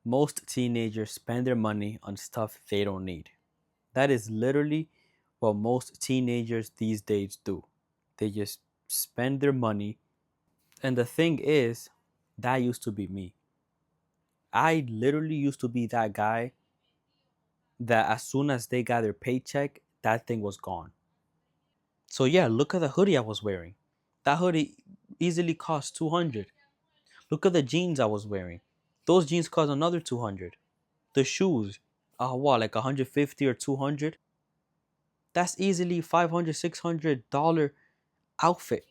Most teenagers spend their money on stuff they don't need. That is literally what most teenagers these days do. They just spend their money. And the thing is, that used to be me. I literally used to be that guy that as soon as they got their paycheck, that thing was gone. So yeah, look at the hoodie I was wearing. That hoodie easily cost 200. Look at the jeans I was wearing. Those jeans cost another 200. The shoes, what, like 150 or 200? That's easily 500, $600 outfit.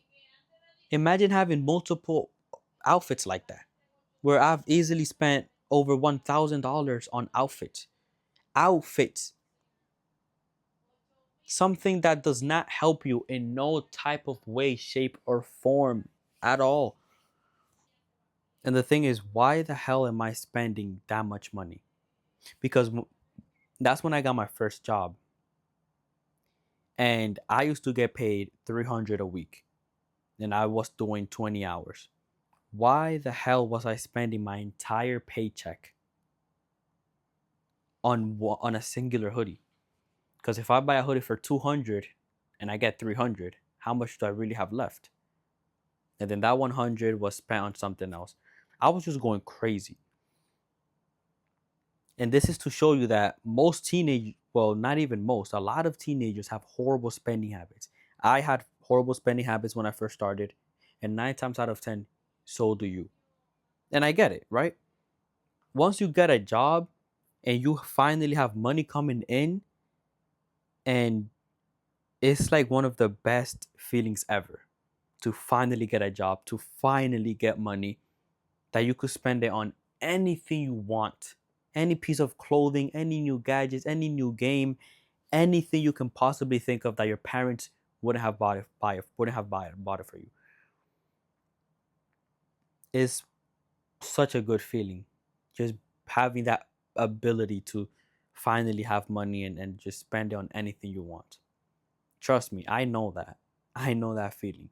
Imagine having multiple outfits like that, where I've easily spent over $1,000 on outfits. Outfits. Something that does not help you in no type of way, shape, or form at all. And the thing is, why the hell am I spending that much money? Because that's when I got my first job. And I used to get paid 300 a week. And I was doing 20 hours. Why the hell was I spending my entire paycheck on a singular hoodie? Because if I buy a hoodie for 200 and I get 300, how much do I really have left? And then that 100 was spent on something else. I was just going crazy. And this is to show you that most teenage, well, not even most, a lot of teenagers have horrible spending habits. I had horrible spending habits when I first started, and 9 times out of 10, so do you. And I get it, right? Once you get a job and you finally have money coming in, and it's like one of the best feelings ever to finally get a job, to finally get money that you could spend it on anything you want, any piece of clothing, any new gadgets, any new game, anything you can possibly think of that your parents wouldn't have bought it for you. Is such a good feeling. Just having that ability to finally have money and just spend it on anything you want. Trust me, I know that. I know that feeling.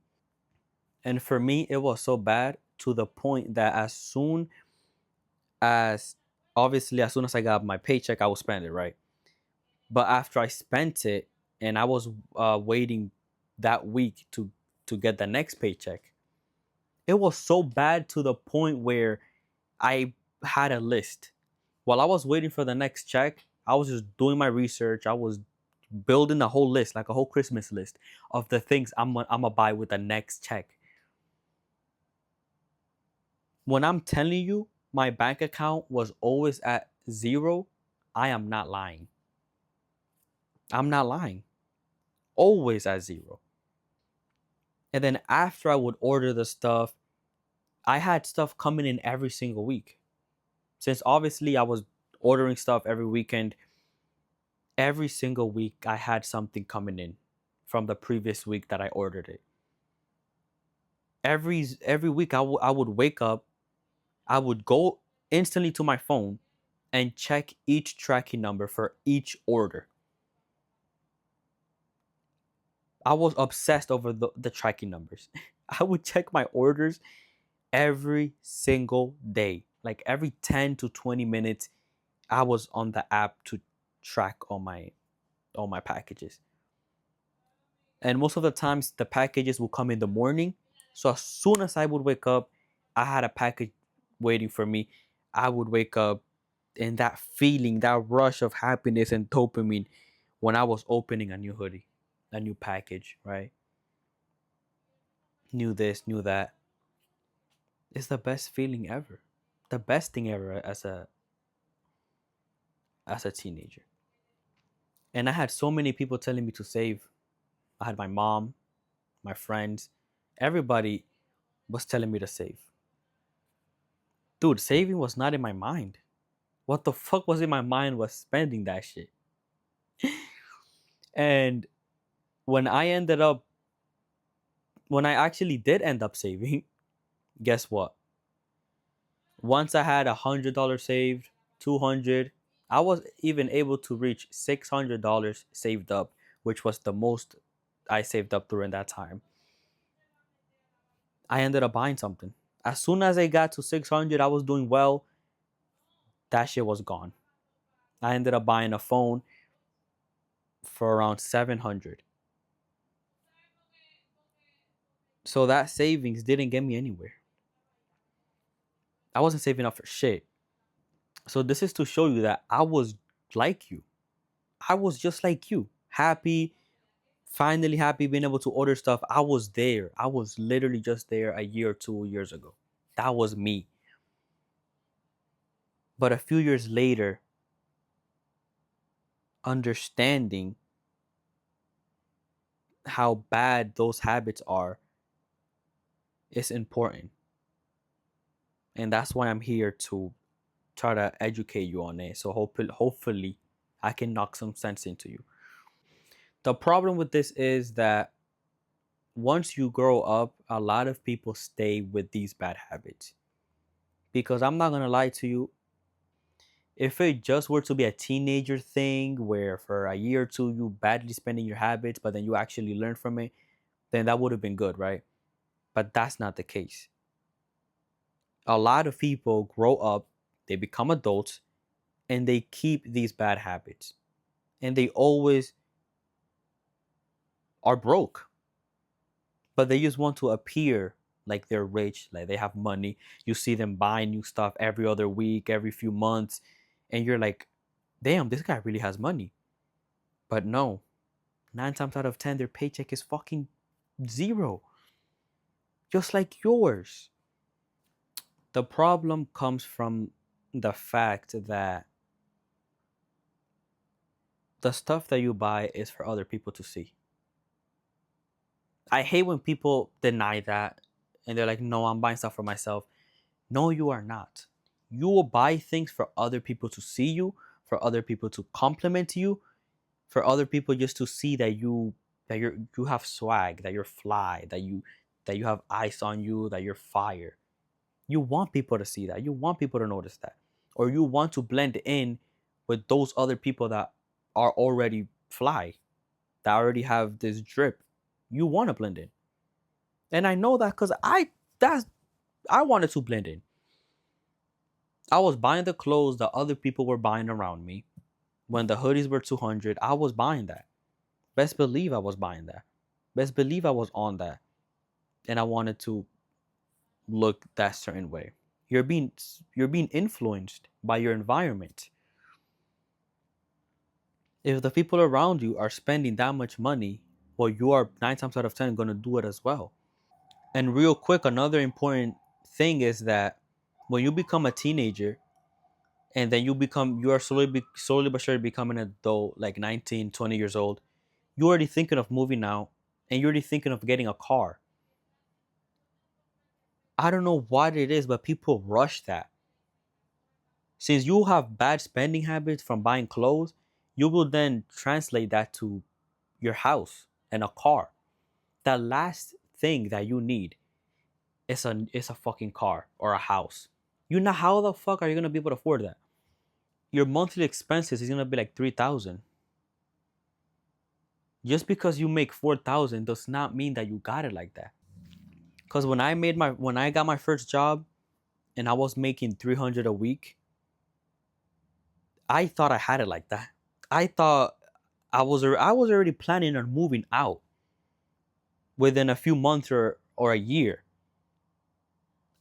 And for me, it was so bad to the point that as as soon as I got my paycheck, I would spend it, right? But after I spent it and I was waiting that week to get the next paycheck, it was so bad to the point where I had a list. While I was waiting for the next check, I was just doing my research. I was building a whole list, like a whole Christmas list of the things I'm gonna buy with the next check. When I'm telling you my bank account was always at zero, I am not lying. I'm not lying. Always at zero. And then after I would order the stuff, I had stuff coming in every single week. Since obviously I was ordering stuff every weekend, every single week I had something coming in from the previous week that I ordered it. Every week I would wake up, I would go instantly to my phone and check each tracking number for each order. I was obsessed over the tracking numbers. I would check my orders every single day. Like every 10 to 20 minutes, I was on the app to track all my packages. And most of the times the packages will come in the morning. So as soon as I would wake up, I had a package waiting for me. I would wake up and that feeling, that rush of happiness and dopamine when I was opening a new hoodie, a new package, right? Knew this, knew that. It's the best feeling ever. The best thing ever as a teenager. And I had so many people telling me to save. I had my mom, my friends, everybody was telling me to save. Dude, saving was not in my mind. What the fuck was in my mind was spending that shit. And when I ended up, when I actually did end up saving, guess what? Once I had $100 saved, 200, I was even able to reach $600 saved up, which was the most I saved up during that time. I ended up buying something. As soon as I got to 600, I was doing well. that shit was gone. I ended up buying a phone for around 700. So that savings didn't get me anywhere. I wasn't saving up for shit. So this is to show you that I was like you. I was just like you. Happy, finally happy being able to order stuff. I was there. I was literally just there a year or 2 years ago. That was me. But a few years later, understanding how bad those habits are is important. And that's why I'm here to try to educate you on it. So hopefully I can knock some sense into you. The problem with this is that once you grow up, a lot of people stay with these bad habits. Because I'm not gonna lie to you, if it just were to be a teenager thing where for a year or two you badly spending your habits, but then you actually learn from it, then that would have been good, right? But that's not the case. A lot of people grow up, they become adults, and they keep these bad habits. And they always are broke, but they just want to appear like they're rich, like they have money. You see them buying new stuff every other week, every few months, and you're like, damn, this guy really has money. But no, 9 times out of 10, their paycheck is fucking zero, just like yours. The problem comes from the fact that the stuff that you buy is for other people to see. I hate when people deny that and they're like, no, I'm buying stuff for myself. No, you are not. You will buy things for other people to see you, for other people to compliment you, for other people just to see that you have swag, that you're fly, that you have ice on you, that you're fire. You want people to see that. You want people to notice that. Or you want to blend in with those other people that are already fly, that already have this drip. You want to blend in. And I know that because I wanted to blend in. I was buying the clothes that other people were buying around me. When the hoodies were 200, I was buying that. Best believe I was buying that. Best believe I was on that. And I wanted to look that certain way. You're being you're being influenced by your environment. If the people around you are spending that much money, well, you are 9 times out of 10 going to do it as well. And real quick, another important thing is that when you become a teenager and then you are slowly but surely becoming an adult, like 19, 20 years old, you're already thinking of moving out and you're already thinking of getting a car. I don't know what it is, but people rush that. Since you have bad spending habits from buying clothes, you will then translate that to your house and a car. The last thing that you need is a fucking car or a house. You know how the fuck are you gonna be able to afford that? Your monthly expenses is gonna be like 3,000. Just because you make 4,000 does not mean that you got it like that. Cause when I got my first job and I was making 300 a week, I thought I had it like that. I thought I was already planning on moving out within a few months or a year.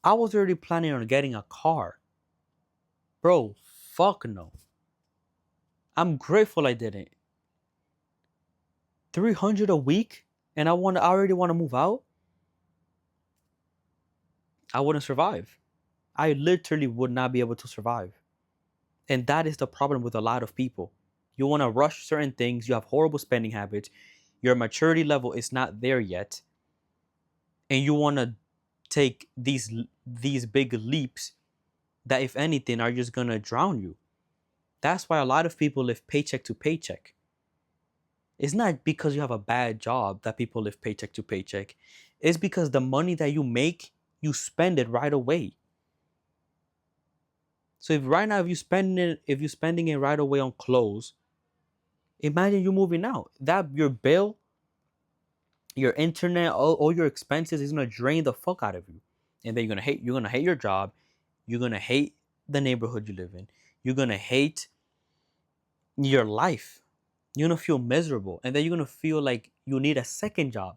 I was already planning on getting a car. Bro, fuck no. I'm grateful I didn't. 300 a week and I already want to move out? I wouldn't survive. I literally would not be able to survive. And that is the problem with a lot of people. You want to rush certain things, you have horrible spending habits, your maturity level is not there yet, and you want to take these big leaps that if anything are just going to drown you. That's why a lot of people live paycheck to paycheck. It's not because you have a bad job that people live paycheck to paycheck. It's because the money that you make, you spend it right away. So if right now if you're spending it right away on clothes, imagine you moving out. That your bill, your internet, all your expenses is gonna drain the fuck out of you. And then you're gonna hate your job, you're gonna hate the neighborhood you live in. You're going to hate your life. You're going to feel miserable. And then you're going to feel like you need a second job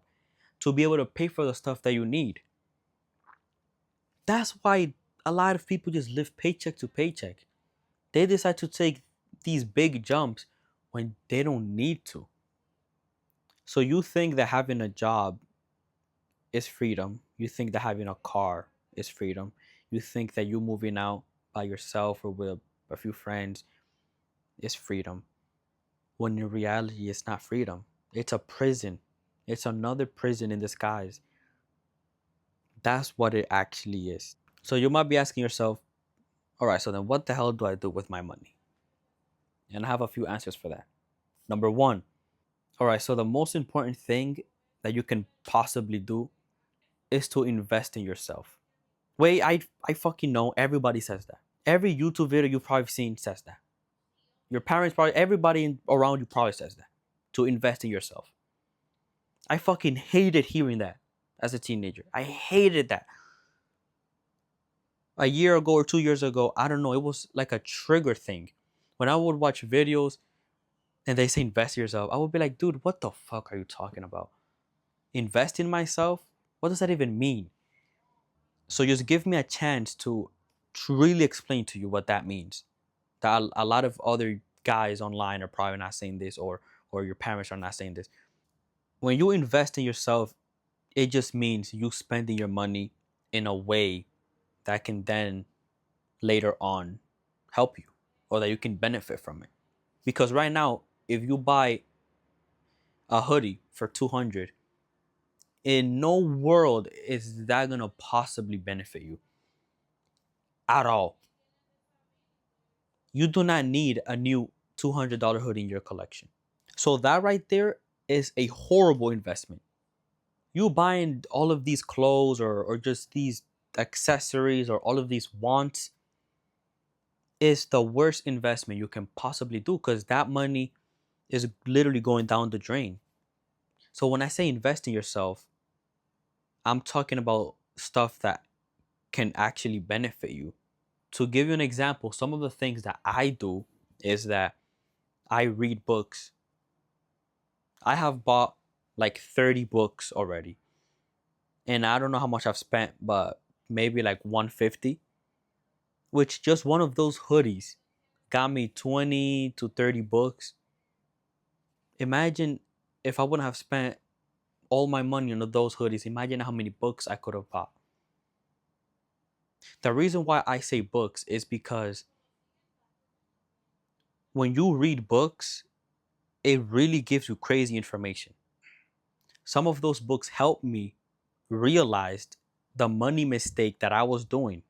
to be able to pay for the stuff that you need. That's why a lot of people just live paycheck to paycheck. They decide to take these big jumps when they don't need to. So you think that having a job is freedom. You think that having a car is freedom. You think that you moving out by yourself or with a few friends is freedom. When in reality, it's not freedom. It's a prison. It's another prison in disguise. That's what it actually is. So you might be asking yourself, all right, so then what the hell do I do with my money? And I have a few answers for that. Number one, all right, so the most important thing that you can possibly do is to invest in yourself. Wait, I fucking know everybody says that. Every YouTube video you've probably seen says that. Your parents probably, everybody around you probably says that. To invest in yourself. I fucking hated hearing that as a teenager. I hated that. A year ago or 2 years ago, I don't know, it was like a trigger thing. When I would watch videos and they say invest in yourself, I would be like, dude, what the fuck are you talking about? Invest in myself? What does that even mean? So just give me a chance to really explain to you what that means. That a lot of other guys online are probably not saying this, or your parents are not saying this. When you invest in yourself, it just means you spending your money in a way that can then later on help you, or that you can benefit from it. Because right now, if you buy a hoodie for 200, in no world is that gonna possibly benefit you at all. You do not need a new $200 hoodie in your collection. So that right there is a horrible investment. You buying all of these clothes, or just these accessories, or all of these wants, is the worst investment you can possibly do, because that money is literally going down the drain. So when I say invest in yourself, I'm talking about stuff that can actually benefit you. To give you an example, some of the things that I do is that I read books. I have bought like 30 books already. And I don't know how much I've spent, but maybe like 150, which just one of those hoodies got me 20 to 30 books. Imagine if I wouldn't have spent all my money on those hoodies, imagine how many books I could have bought. The reason why I say books is because when you read books, it really gives you crazy information. Some of those books helped me realize the money mistake that I was doing,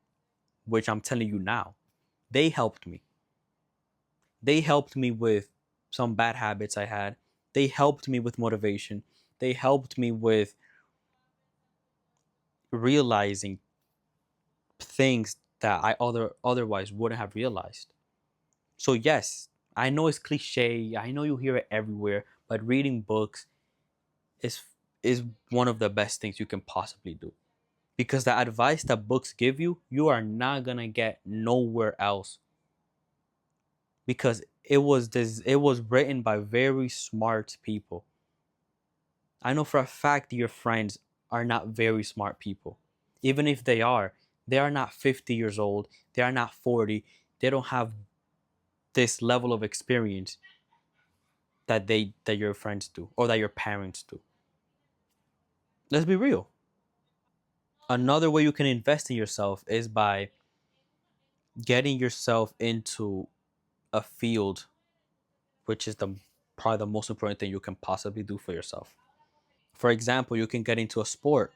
which I'm telling you now. They helped me. They helped me with some bad habits I had. They helped me with motivation. They helped me with realizing things that I otherwise wouldn't have realized. So yes, I know it's cliche. I know you hear it everywhere, but reading books is is one of the best things you can possibly do. Because the advice that books give you, you are not gonna get nowhere else. Because it was written by very smart people. I know for a fact your friends are not very smart people. Even if they are not 50 years old, they are not 40, they don't have this level of experience that your friends do, or that your parents do. Let's be real. Another way you can invest in yourself is by getting yourself into a field, which is the probably the most important thing you can possibly do for yourself. For example, you can get into a sport.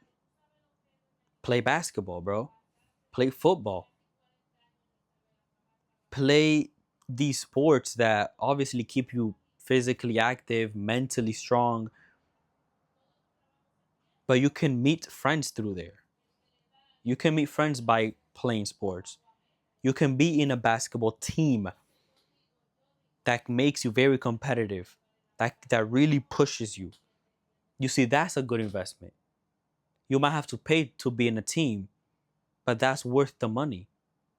Play basketball, bro. Play football. Play these sports that obviously keep you physically active, mentally strong, but you can meet friends through there. You can meet friends by playing sports. You can be in a basketball team that makes you very competitive, that really pushes you. You see, that's a good investment. You might have to pay to be in a team, but that's worth the money.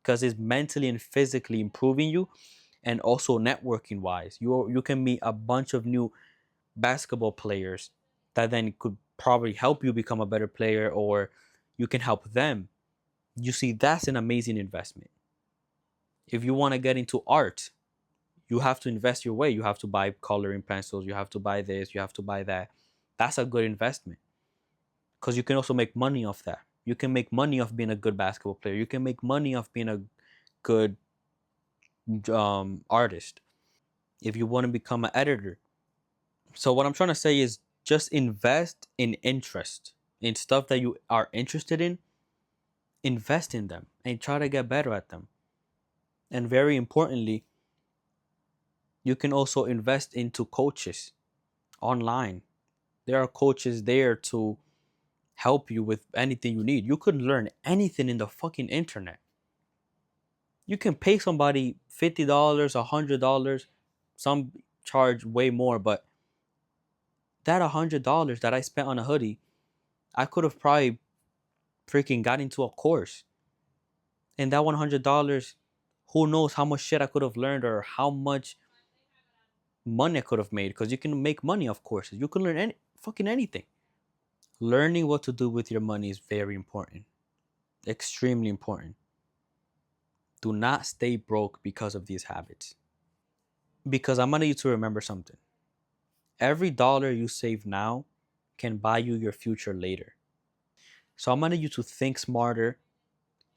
because it's mentally and physically improving you, and also networking wise. You can meet a bunch of new basketball players that then could probably help you become a better player, or you can help them. You see, that's an amazing investment. If you want to get into art, you have to invest your way. You have to buy coloring pencils, you have to buy this, you have to buy that. That's a good investment, because you can also make money off that. You can make money off being a good basketball player. You can make money off being a good artist. If you want to become an editor. So what I'm trying to say is just invest in interest in stuff that you are interested in. Invest in them and try to get better at them. And very importantly, you can also invest into coaches online. There are coaches there to help you with anything you need. You could learn anything in the fucking internet. You can pay somebody $50, $100. Some charge way more, but that $100 that I spent on a hoodie, I could have probably freaking got into a course. And that $100, who knows how much shit I could have learned or how much money I could have made. Because you can make money off courses. You can learn fucking anything. Learning what to do with your money is very important. Extremely important. Do not stay broke because of these habits. Because I want you to remember something. Every dollar you save now can buy you your future later. So I want you to think smarter,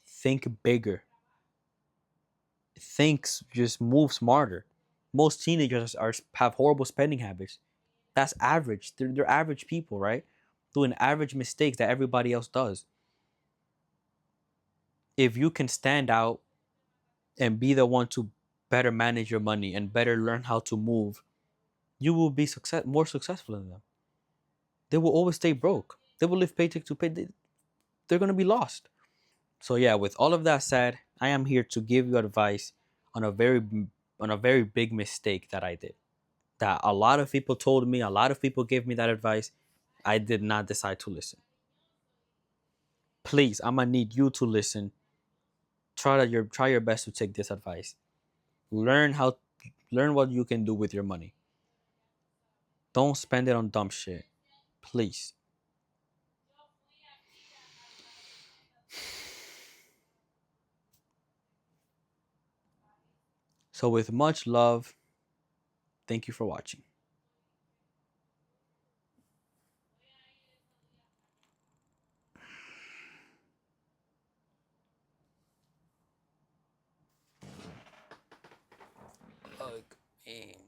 think bigger, just move smarter. Most teenagers have horrible spending habits. That's average. They're average people, right? Doing average mistakes that everybody else does. If you can stand out and be the one to better manage your money and better learn how to move, you will be more successful than them. They will always stay broke. They will live paycheck to pay. They're gonna be lost. So yeah, with all of that said, I am here to give you advice on a very big mistake that I did. That a lot of people told me, a lot of people gave me that advice. I did not decide to listen. Please, I'm gonna need you to listen. Try your best to take this advice. Learn how learn what you can do with your money. Don't spend it on dumb shit. Please. So with much love, thank you for watching. Ugh, man.